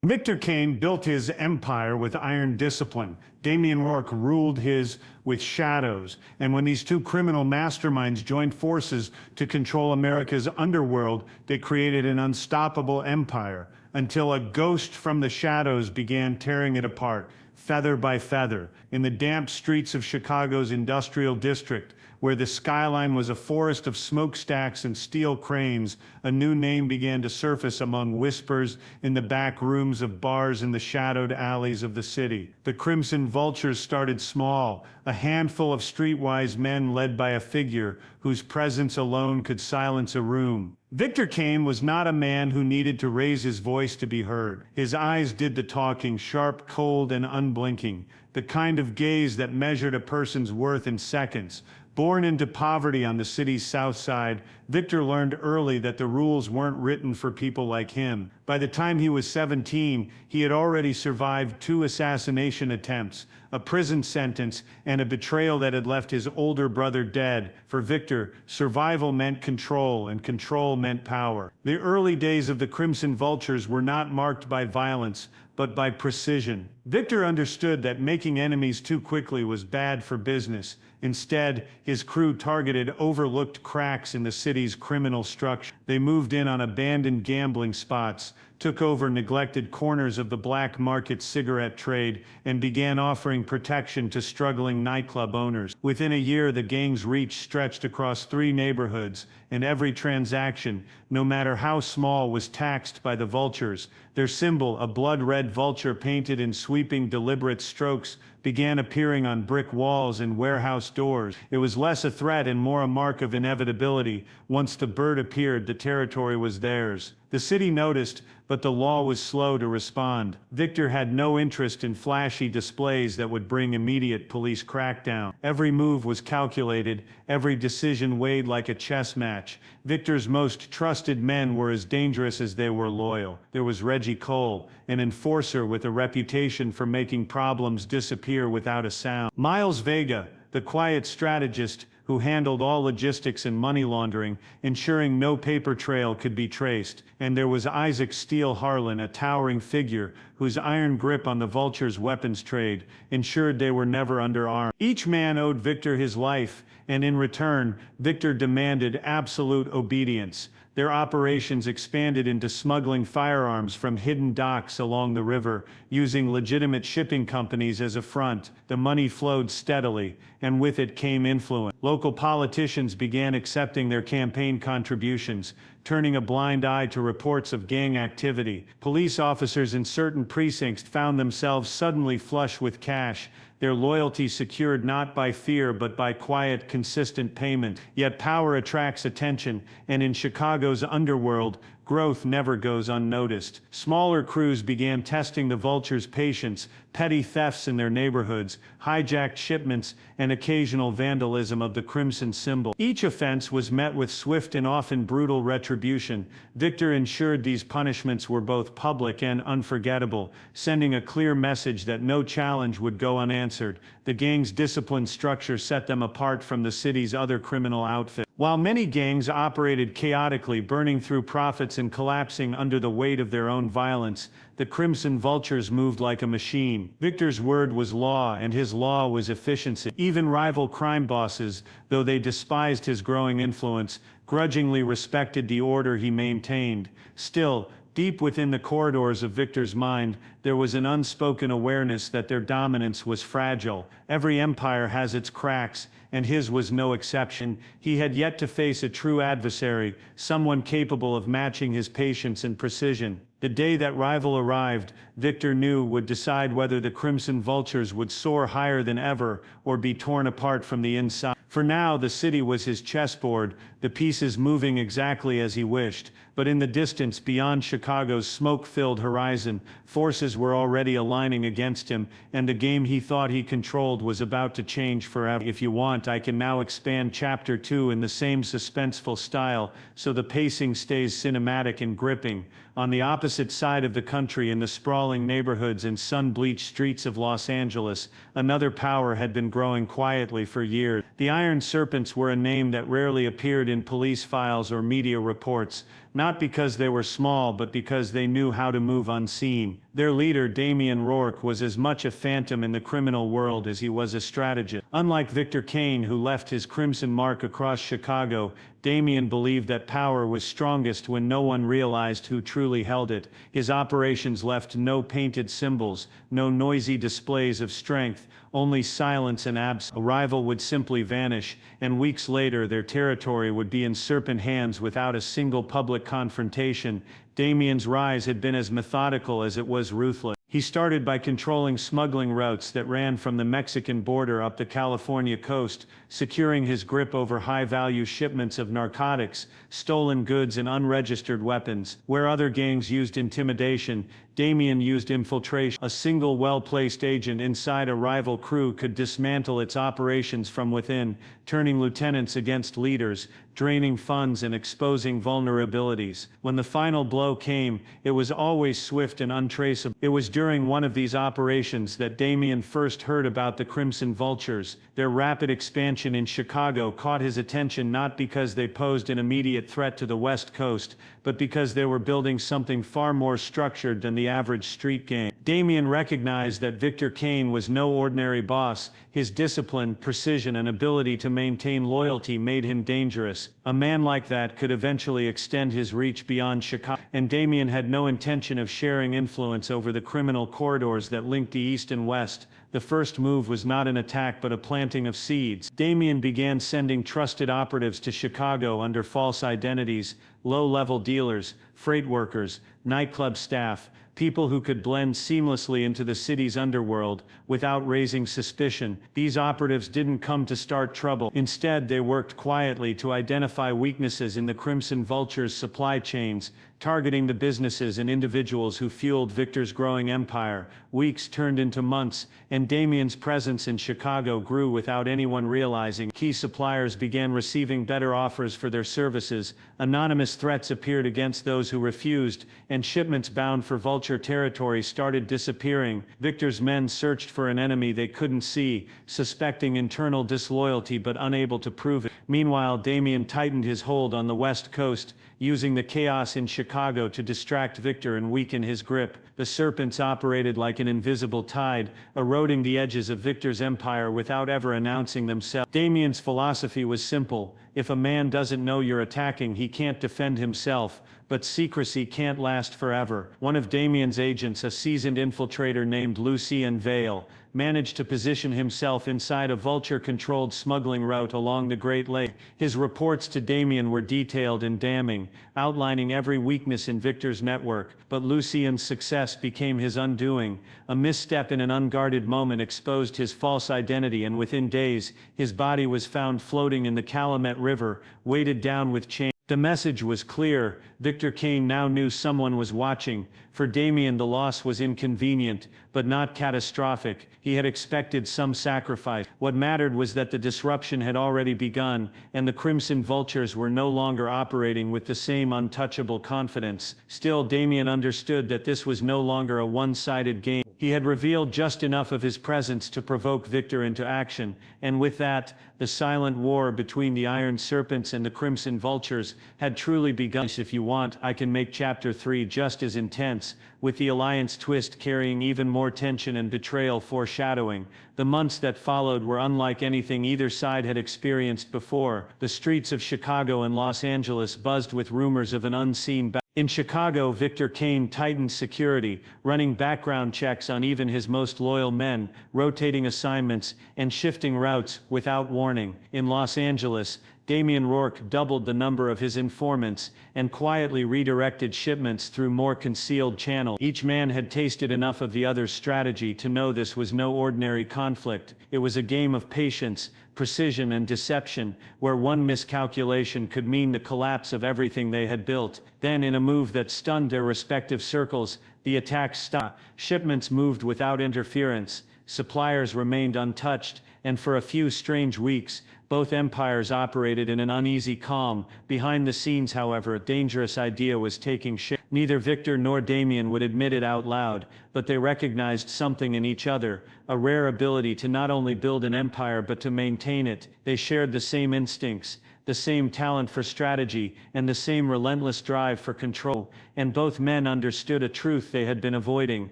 Victor Kane built his empire with iron discipline. Damian Rourke ruled his with shadows. And when these two criminal masterminds joined forces to control America's underworld, they created an unstoppable empire until a ghost from the shadows began tearing it apart, feather by feather. In the damp streets of Chicago's industrial district, where the skyline was a forest of smokestacks and steel cranes, a new name began to surface among whispers in the back rooms of bars in the shadowed alleys of the city. The Crimson Vultures started small, a handful of streetwise men led by a figure whose presence alone could silence a room. Victor Kane was not a man who needed to raise his voice to be heard. His eyes did the talking, sharp, cold, and unblinking, the kind of gaze that measured a person's worth in seconds. Born into poverty on the city's south side, Victor learned early that the rules weren't written for people like him. By the time he was 17, he had already survived 2 assassination attempts, a prison sentence, and a betrayal that had left his older brother dead. For Victor, survival meant control, and control meant power. The early days of the Crimson Vultures were not marked by violence, but by precision. Victor understood that making enemies too quickly was bad for business. Instead, his crew targeted overlooked cracks in the city's criminal structure. They moved in on abandoned gambling spots, took over neglected corners of the black market cigarette trade, and began offering protection to struggling nightclub owners. Within a year, the gang's reach stretched across 3 neighborhoods, and every transaction, no matter how small, was taxed by the vultures. Their symbol, a blood-red vulture painted in sweeping, deliberate strokes, began appearing on brick walls and warehouse doors. It was less a threat and more a mark of inevitability. Once the bird appeared, the territory was theirs. The city noticed, but the law was slow to respond. Victor had no interest in flashy displays that would bring immediate police crackdown. Every move was calculated, every decision weighed like a chess match. Victor's most trusted men were as dangerous as they were loyal. There was Reggie Cole, an enforcer with a reputation for making problems disappear without a sound. Miles Vega, the quiet strategist who handled all logistics and money laundering, ensuring no paper trail could be traced. And there was Isaac Steele Harlan, a towering figure whose iron grip on the Vultures' weapons trade ensured they were never under arms. Each man owed Victor his life, and in return, Victor demanded absolute obedience. Their operations expanded into smuggling firearms from hidden docks along the river, using legitimate shipping companies as a front. The money flowed steadily, and with it came influence. Local politicians began accepting their campaign contributions, turning a blind eye to reports of gang activity. Police officers in certain precincts found themselves suddenly flush with cash, their loyalty secured not by fear but by quiet, consistent payment. Yet power attracts attention, and in Chicago's underworld, growth never goes unnoticed. Smaller crews began testing the Vultures' patience, petty thefts in their neighborhoods, hijacked shipments, and occasional vandalism of the crimson symbol. Each offense was met with swift and often brutal retribution. Victor ensured these punishments were both public and unforgettable, sending a clear message that no challenge would go unanswered. The gang's disciplined structure set them apart from the city's other criminal outfits. While many gangs operated chaotically, burning through profits and collapsing under the weight of their own violence, the Crimson Vultures moved like a machine. Victor's word was law, and his law was efficiency. Even rival crime bosses, though they despised his growing influence, grudgingly respected the order he maintained. Still, deep within the corridors of Victor's mind, there was an unspoken awareness that their dominance was fragile. Every empire has its cracks, and his was no exception. He had yet to face a true adversary, someone capable of matching his patience and precision. The day that rival arrived, Victor knew, would decide whether the Crimson Vultures would soar higher than ever or be torn apart from the inside. For now, the city was his chessboard, the pieces moving exactly as he wished. But in the distance, beyond Chicago's smoke-filled horizon, forces were already aligning against him, and the game he thought he controlled was about to change forever. If you want, I can now expand Chapter 2 in the same suspenseful style, so the pacing stays cinematic and gripping. On the opposite side of the country, in the sprawling neighborhoods and sun-bleached streets of Los Angeles, another power had been growing quietly for years. The Iron Serpents were a name that rarely appeared in police files or media reports. not because they were small but because they knew how to move unseen. Their leader, Damian Rourke, was as much a phantom in the criminal world as he was a strategist. Unlike Victor Kane, who left his crimson mark across Chicago, Damian believed that power was strongest when no one realized who truly held it. His operations left no painted symbols, no noisy displays of strength, only silence and absence. A rival would simply vanish, and weeks later their territory would be in serpent hands without a single public confrontation. Damian's rise had been as methodical as it was ruthless. He started by controlling smuggling routes that ran from the Mexican border up the California coast, securing his grip over high-value shipments of narcotics, stolen goods and unregistered weapons. Where other gangs used intimidation, Damian used infiltration. A single well-placed agent inside a rival crew could dismantle its operations from within, turning lieutenants against leaders, draining funds and exposing vulnerabilities. When the final blow came, it was always swift and untraceable. It was during one of these operations that Damian first heard about the Crimson Vultures. Their rapid expansion in Chicago caught his attention not because they posed an immediate threat to the West Coast, but because they were building something far more structured than the average street gang. Damian recognized that Victor Kane was no ordinary boss. His discipline, precision, and ability to maintain loyalty made him dangerous. A man like that could eventually extend his reach beyond Chicago, and Damian had no intention of sharing influence over the criminal corridors that linked the East and West. The first move was not an attack but a planting of seeds. Damian began sending trusted operatives to Chicago under false identities, low-level dealers, freight workers, nightclub staff, people who could blend seamlessly into the city's underworld without raising suspicion. These operatives didn't come to start trouble. Instead, they worked quietly to identify weaknesses in the Crimson Vulture's supply chains, targeting the businesses and individuals who fueled Victor's growing empire. Weeks turned into months, and Damian's presence in Chicago grew without anyone realizing. Key suppliers began receiving better offers for their services, anonymous threats appeared against those who refused, and shipments bound for Vulture territory started disappearing. Victor's men searched for an enemy they couldn't see, suspecting internal disloyalty but unable to prove it. Meanwhile, Damian tightened his hold on the West Coast, using the chaos in Chicago to distract Victor and weaken his grip. The serpents operated like an invisible tide, eroding the edges of Victor's empire without ever announcing themselves. Damian's philosophy was simple: if a man doesn't know you're attacking, he can't defend himself, but secrecy can't last forever. One of Damian's agents, a seasoned infiltrator named Lucien Vale, managed to position himself inside a Vulture-controlled smuggling route along the Great Lake. His reports to Damian were detailed and damning, outlining every weakness in Victor's network, but Lucien's success became his undoing. A misstep in an unguarded moment exposed his false identity, and within days, his body was found floating in the Calumet River, weighted down with chains. The message was clear. Victor Kane now knew someone was watching. For Damian, the loss was inconvenient, but not catastrophic. He had expected some sacrifice. What mattered was that the disruption had already begun, and the Crimson Vultures were no longer operating with the same untouchable confidence. Still, Damian understood that this was no longer a one-sided game. He had revealed just enough of his presence to provoke Victor into action, and with that, the silent war between the Iron Serpents and the Crimson Vultures had truly begun. If you want, I can make Chapter 3 just as intense, with the alliance twist carrying even more tension and betrayal foreshadowing. The months that followed were unlike anything either side had experienced before. The streets of Chicago and Los Angeles buzzed with rumors of an unseen battle. In Chicago, Victor Kane tightened security, running background checks on even his most loyal men, rotating assignments, and shifting routes without warning. In Los Angeles, Damian Rourke doubled the number of his informants and quietly redirected shipments through more concealed channels. Each man had tasted enough of the other's strategy to know this was no ordinary conflict. It was a game of patience, precision, and deception, where one miscalculation could mean the collapse of everything they had built. Then, in a move that stunned their respective circles, the attack stopped. Shipments moved without interference, suppliers remained untouched, and for a few strange weeks, both empires operated in an uneasy calm. Behind the scenes, however, a dangerous idea was taking shape. Neither Victor nor Damian would admit it out loud, but they recognized something in each other, a rare ability to not only build an empire but to maintain it. They shared the same instincts. the same talent for strategy, and the same relentless drive for control, and both men understood a truth they had been avoiding: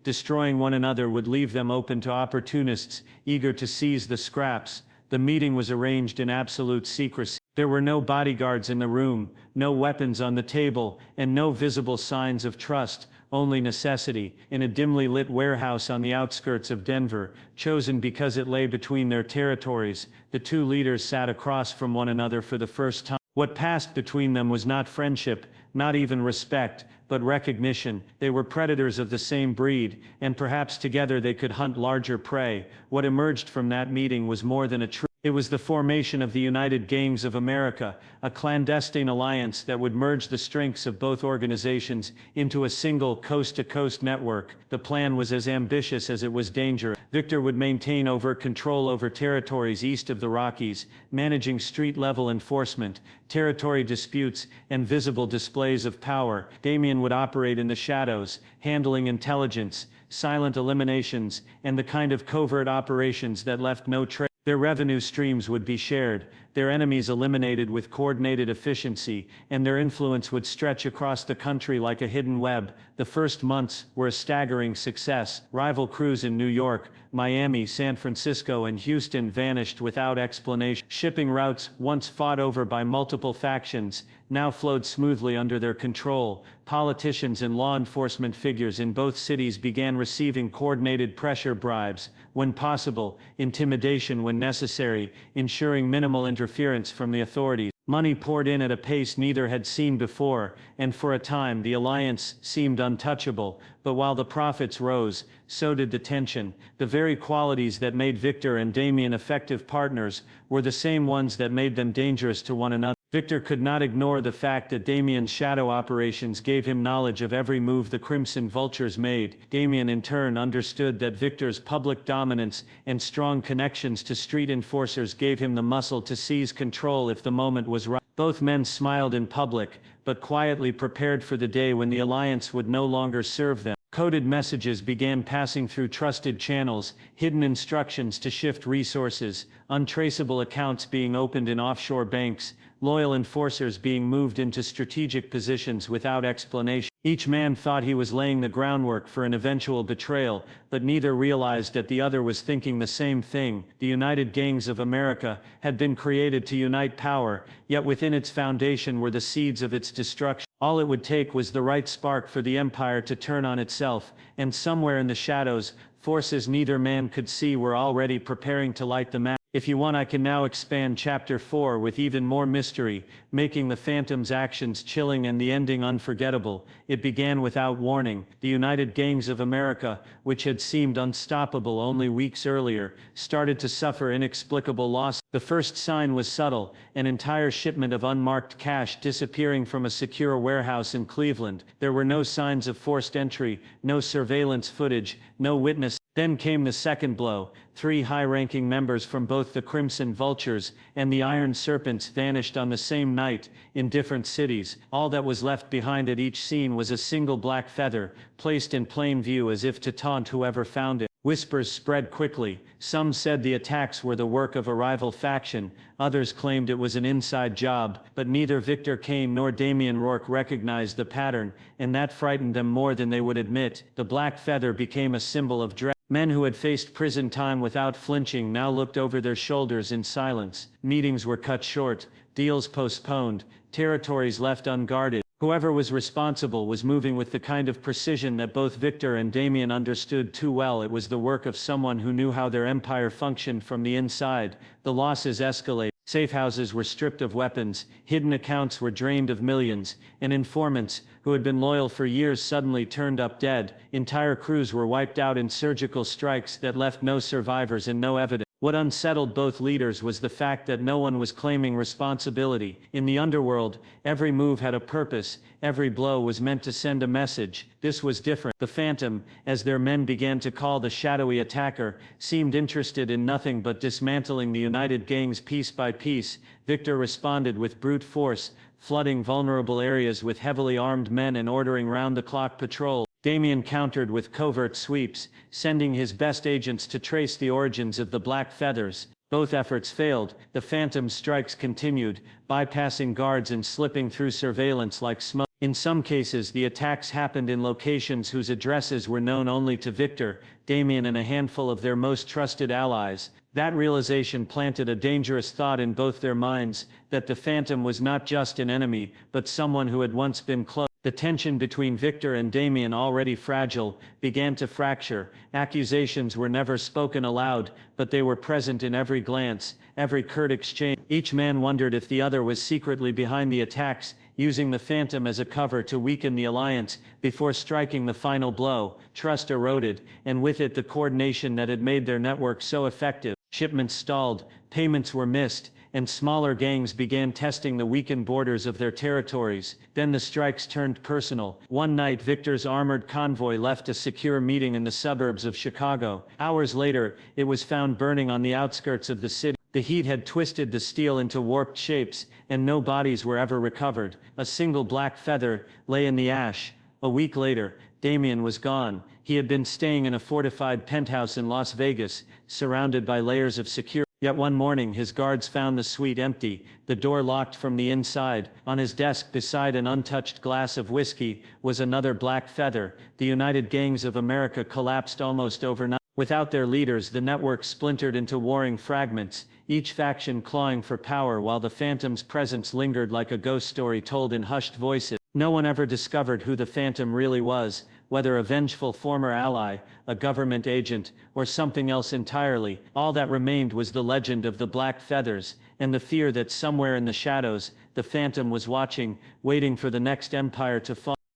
destroying one another would leave them open to opportunists, eager to seize the scraps. The meeting was arranged in absolute secrecy. There were no bodyguards in the room, no weapons on the table, and no visible signs of trust, only necessity. In a dimly lit warehouse on the outskirts of Denver, chosen because it lay between their territories, the two leaders sat across from one another for the first time. What passed between them was not friendship, not even respect, but recognition. They were predators of the same breed, and perhaps together they could hunt larger prey. What emerged from that meeting was more than a truth. It was the formation of the United Gangs of America, a clandestine alliance that would merge the strengths of both organizations into a single coast-to-coast network. The plan was as ambitious as it was dangerous. Victor would maintain overt control over territories east of the Rockies, managing street-level enforcement, territory disputes, and visible displays of power. Damien would operate in the shadows, handling intelligence, silent eliminations, and the kind of covert operations that left no trace. Their revenue streams would be shared, their enemies eliminated with coordinated efficiency, and their influence would stretch across the country like a hidden web. The first months were a staggering success. Rival crews in New York, Miami, San Francisco, and Houston vanished without explanation. Shipping routes, once fought over by multiple factions, now flowed smoothly under their control. Politicians and law enforcement figures in both cities began receiving coordinated pressure bribes, when possible, intimidation when necessary, ensuring minimal interference from the authorities. Money poured in at a pace neither had seen before, and for a time the alliance seemed untouchable. But while the profits rose, so did the tension. The very qualities that made Victor and Damien effective partners were the same ones that made them dangerous to one another. Victor could not ignore the fact that Damien's shadow operations gave him knowledge of every move the Crimson Vultures made. Damien in turn understood that Victor's public dominance and strong connections to street enforcers gave him the muscle to seize control if the moment was right. Both men smiled in public, but quietly prepared for the day when the alliance would no longer serve them. Coded messages began passing through trusted channels, hidden instructions to shift resources, untraceable accounts being opened in offshore banks, loyal enforcers being moved into strategic positions without explanation. Each man thought he was laying the groundwork for an eventual betrayal, but neither realized that the other was thinking the same thing. The United Gangs of America had been created to unite power, yet within its foundation were the seeds of its destruction. All it would take was the right spark for the empire to turn on itself, and somewhere in the shadows, forces neither man could see were already preparing to light the match. If you want, I can now expand Chapter 4 with even more mystery, making the Phantom's actions chilling and the ending unforgettable. It began without warning. The United Gangs of America, which had seemed unstoppable only weeks earlier, started to suffer inexplicable loss. The first sign was subtle: an entire shipment of unmarked cash disappearing from a secure warehouse in Cleveland. There were no signs of forced entry, no surveillance footage, no witness. Then came the second blow. 3 high-ranking members from both the Crimson Vultures and the Iron Serpents vanished on the same night, in different cities. All that was left behind at each scene was a single black feather, placed in plain view as if to taunt whoever found it. Whispers spread quickly. Some said the attacks were the work of a rival faction, others claimed it was an inside job, but neither Victor Kane nor Damien Rourke recognized the pattern, and that frightened them more than they would admit. The black feather became a symbol of dread. Men who had faced prison time without flinching now looked over their shoulders in silence. Meetings were cut short, deals postponed, territories left unguarded. Whoever was responsible was moving with the kind of precision that both Victor and Damien understood too well. It was the work of someone who knew how their empire functioned from the inside. The losses escalated. Safe houses were stripped of weapons, hidden accounts were drained of millions, and informants, who had been loyal for years, suddenly turned up dead. Entire crews were wiped out in surgical strikes that left no survivors and no evidence. What unsettled both leaders was the fact that no one was claiming responsibility. In the underworld, every move had a purpose, every blow was meant to send a message. This was different. The Phantom, as their men began to call the shadowy attacker, seemed interested in nothing but dismantling the United Gangs piece by piece. Victor responded with brute force, flooding vulnerable areas with heavily armed men and ordering round-the-clock patrol. Damien countered with covert sweeps, sending his best agents to trace the origins of the Black Feathers. Both efforts failed. The Phantom strikes continued, bypassing guards and slipping through surveillance like smoke. In some cases, the attacks happened in locations whose addresses were known only to Victor, Damien, and a handful of their most trusted allies. That realization planted a dangerous thought in both their minds, that the Phantom was not just an enemy, but someone who had once been close. The tension between Victor and Damien, already fragile, began to fracture. Accusations were never spoken aloud, but they were present in every glance, every curt exchange. Each man wondered if the other was secretly behind the attacks, using the Phantom as a cover to weaken the alliance. Before striking the final blow, trust eroded, and with it the coordination that had made their network so effective. Shipments stalled, payments were missed, and smaller gangs began testing the weakened borders of their territories. Then the strikes turned personal. One night, Victor's armored convoy left a secure meeting in the suburbs of Chicago. Hours later, it was found burning on the outskirts of the city. The heat had twisted the steel into warped shapes, and no bodies were ever recovered. A single black feather lay in the ash. A week later, Damien was gone. He had been staying in a fortified penthouse in Las Vegas, surrounded by layers of security. Yet one morning his guards found the suite empty, the door locked from the inside. On his desk beside an untouched glass of whiskey was another black feather. The United Gangs of America collapsed almost overnight. Without their leaders, the network splintered into warring fragments, each faction clawing for power while the Phantom's presence lingered like a ghost story told in hushed voices. No one ever discovered who the Phantom really was, whether a vengeful former ally, a government agent, or something else entirely. All that remained was the legend of the Black Feathers, and the fear that somewhere in the shadows, the Phantom was watching, waiting for the next empire to fall.